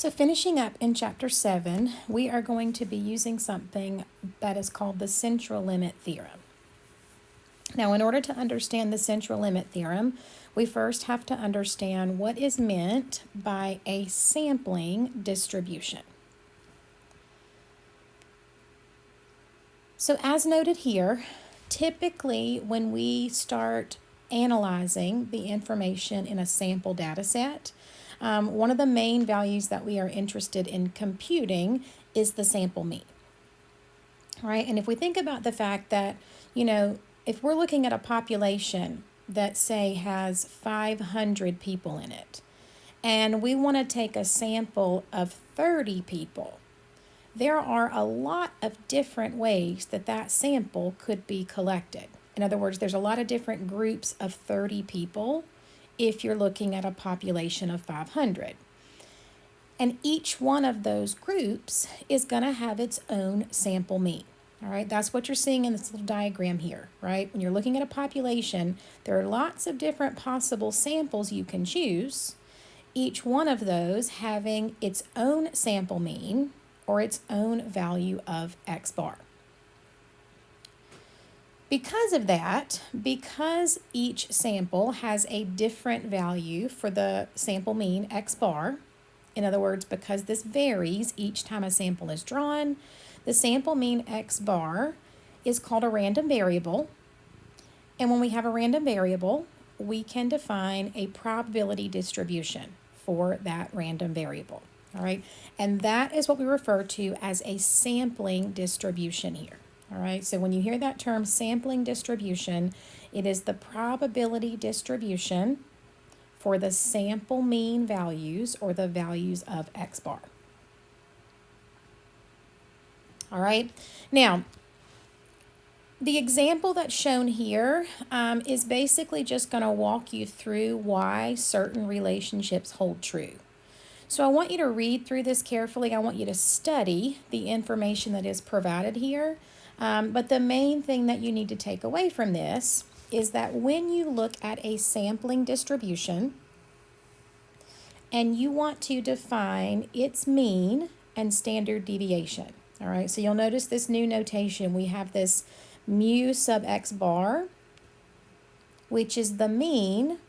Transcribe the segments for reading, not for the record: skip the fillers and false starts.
So finishing up in chapter 7, we are going to be using something that is called the central limit theorem. Now, in order to understand the central limit theorem, we first have to understand what is meant by a sampling distribution. So as noted here, typically when we start analyzing the information in a sample data set, one of the main values that we are interested in computing is the sample mean. Right? And if we think about the fact that, if we're looking at a population that, say, has 500 people in it, and we want to take a sample of 30 people, there are a lot of different ways that that sample could be collected. In other words, there's a lot of different groups of 30 people if you're looking at a population of 500. And each one of those groups is going to have its own sample mean. All right, that's what you're seeing in this little diagram here, right? When you're looking at a population, there are lots of different possible samples you can choose, each one of those having its own sample mean or its own value of x bar. Because of that, because each sample has a different value for the sample mean x bar, in other words, because this varies each time a sample is drawn, the sample mean x bar is called a random variable. And when we have a random variable, we can define a probability distribution for that random variable. All right, and that is what we refer to as a sampling distribution here. All right, so when you hear that term sampling distribution, it is the probability distribution for the sample mean values or the values of x bar. All right, now the example that's shown here is basically just going to walk you through why certain relationships hold true. So I want you to read through this carefully. I want you to study the information that is provided here. But the main thing that you need to take away from this is that when you look at a sampling distribution and you want to define its mean and standard deviation, all right, so you'll notice this new notation. We have this mu sub x bar, which is the mean,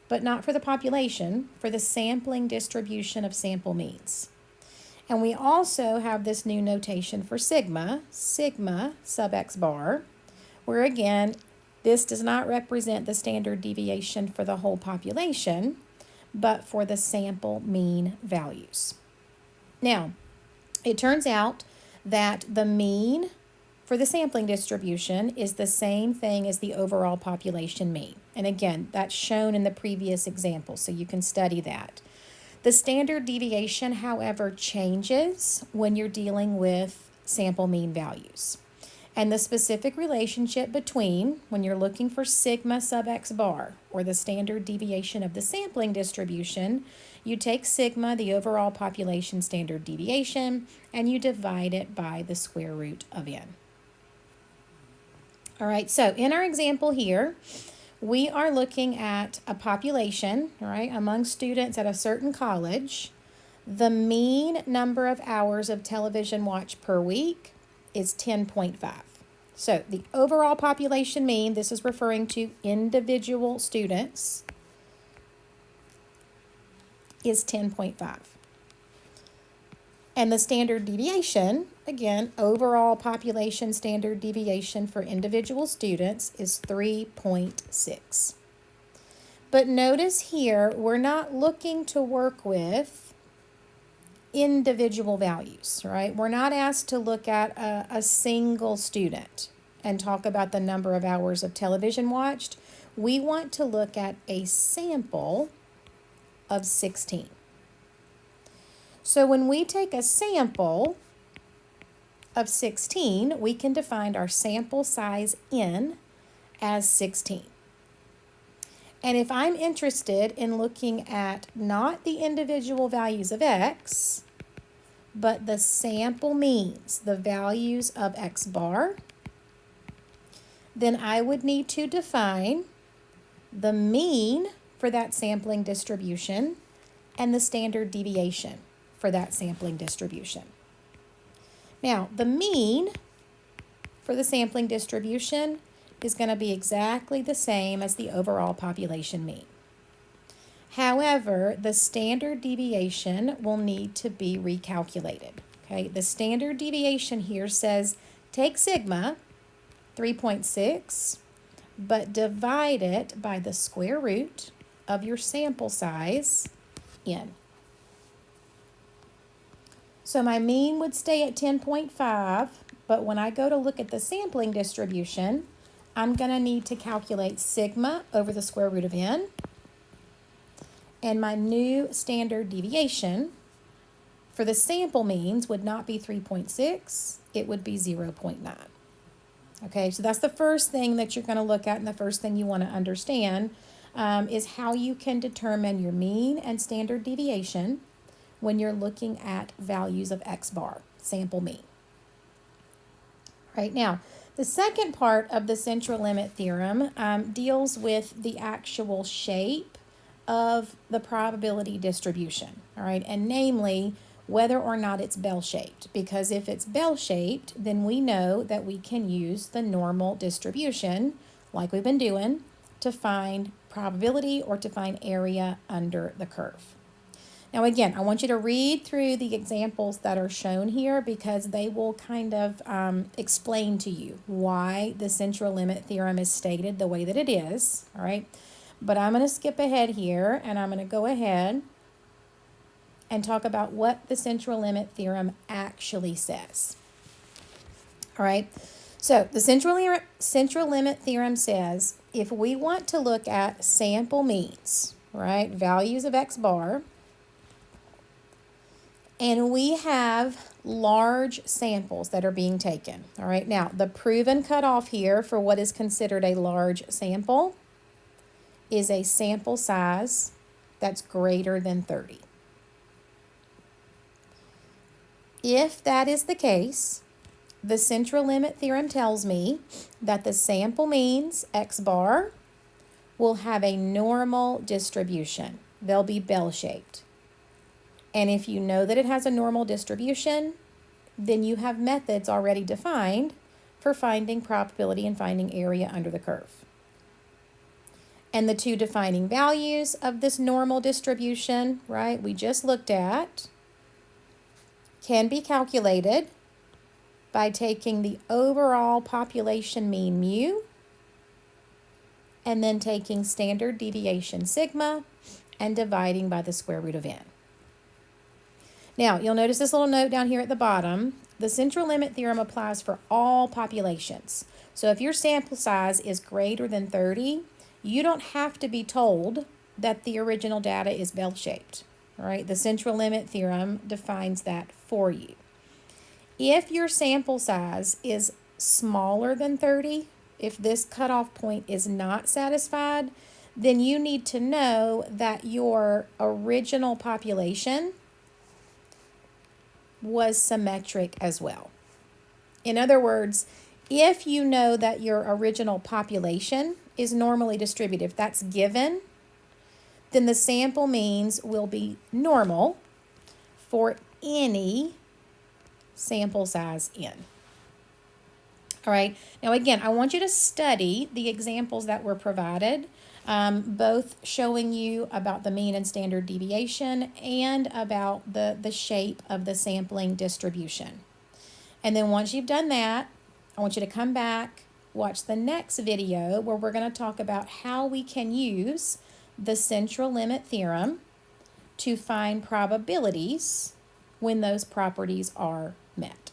but not for the population, for the sampling distribution of sample means. And we also have this new notation for sigma sub x bar, where again, this does not represent the standard deviation for the whole population, but for the sample mean values. Now, it turns out that the mean for the sampling distribution is the same thing as the overall population mean. And again, that's shown in the previous example, so you can study that. The standard deviation, however, changes when you're dealing with sample mean values. And the specific relationship between when you're looking for sigma sub x bar or the standard deviation of the sampling distribution, you take sigma, the overall population standard deviation, and you divide it by the square root of n. All right, so in our example here, we are looking at a population, all right, among students at a certain college. The mean number of hours of television watched per week is 10.5. So the overall population mean, this is referring to individual students, is 10.5. And the standard deviation, again, overall population standard deviation for individual students is 3.6. But notice here, we're not looking to work with individual values, right? We're not asked to look at a single student and talk about the number of hours of television watched. We want to look at a sample of 16. So when we take a sample of 16, we can define our sample size n as 16. And if I'm interested in looking at not the individual values of x, but the sample means, the values of x bar, then I would need to define the mean for that sampling distribution and the standard deviation. for that sampling distribution. Now, the mean for the sampling distribution is going to be exactly the same as the overall population mean. However, the standard deviation will need to be recalculated. Okay, the standard deviation here says take sigma, 3.6, but divide it by the square root of your sample size, n. So my mean would stay at 10.5, but when I go to look at the sampling distribution, I'm going to need to calculate sigma over the square root of n, and my new standard deviation for the sample means would not be 3.6, it would be 0.9. Okay, so that's the first thing that you're going to look at, and the first thing you want to understand is how you can determine your mean and standard deviation when you're looking at values of x bar, sample mean. Right now, the second part of the central limit theorem deals with the actual shape of the probability distribution, all right, and namely whether or not it's bell-shaped, because if it's bell-shaped, then we know that we can use the normal distribution, like we've been doing, to find probability or to find area under the curve. Now again, I want you to read through the examples that are shown here because they will kind of explain to you why the central limit theorem is stated the way that it is, all right? But I'm going to skip ahead here and I'm going to go ahead and talk about what the central limit theorem actually says. All right, so the central limit theorem says if we want to look at sample means, right, values of x bar, and we have large samples that are being taken, all right, now the proven cutoff here for what is considered a large sample is a sample size that's greater than 30. If that is the case, the central limit theorem tells me that the sample means, x bar, will have a normal distribution. They'll be bell-shaped. And if you know that it has a normal distribution, then you have methods already defined for finding probability and finding area under the curve. And the two defining values of this normal distribution, right, we just looked at, can be calculated by taking the overall population mean mu and then taking standard deviation sigma and dividing by the square root of n. Now, you'll notice this little note down here at the bottom. The central limit theorem applies for all populations. So if your sample size is greater than 30, you don't have to be told that the original data is bell-shaped. All right, the central limit theorem defines that for you. If your sample size is smaller than 30, if this cutoff point is not satisfied, then you need to know that your original population was symmetric as well. In other words, if you know that your original population is normally distributed, if that's given, then the sample means will be normal for any sample size n. All right, now again, I want you to study the examples that were provided, both showing you about the mean and standard deviation and about the shape of the sampling distribution. And then once you've done that, I want you to come back, watch the next video where we're going to talk about how we can use the central limit theorem to find probabilities when those properties are met.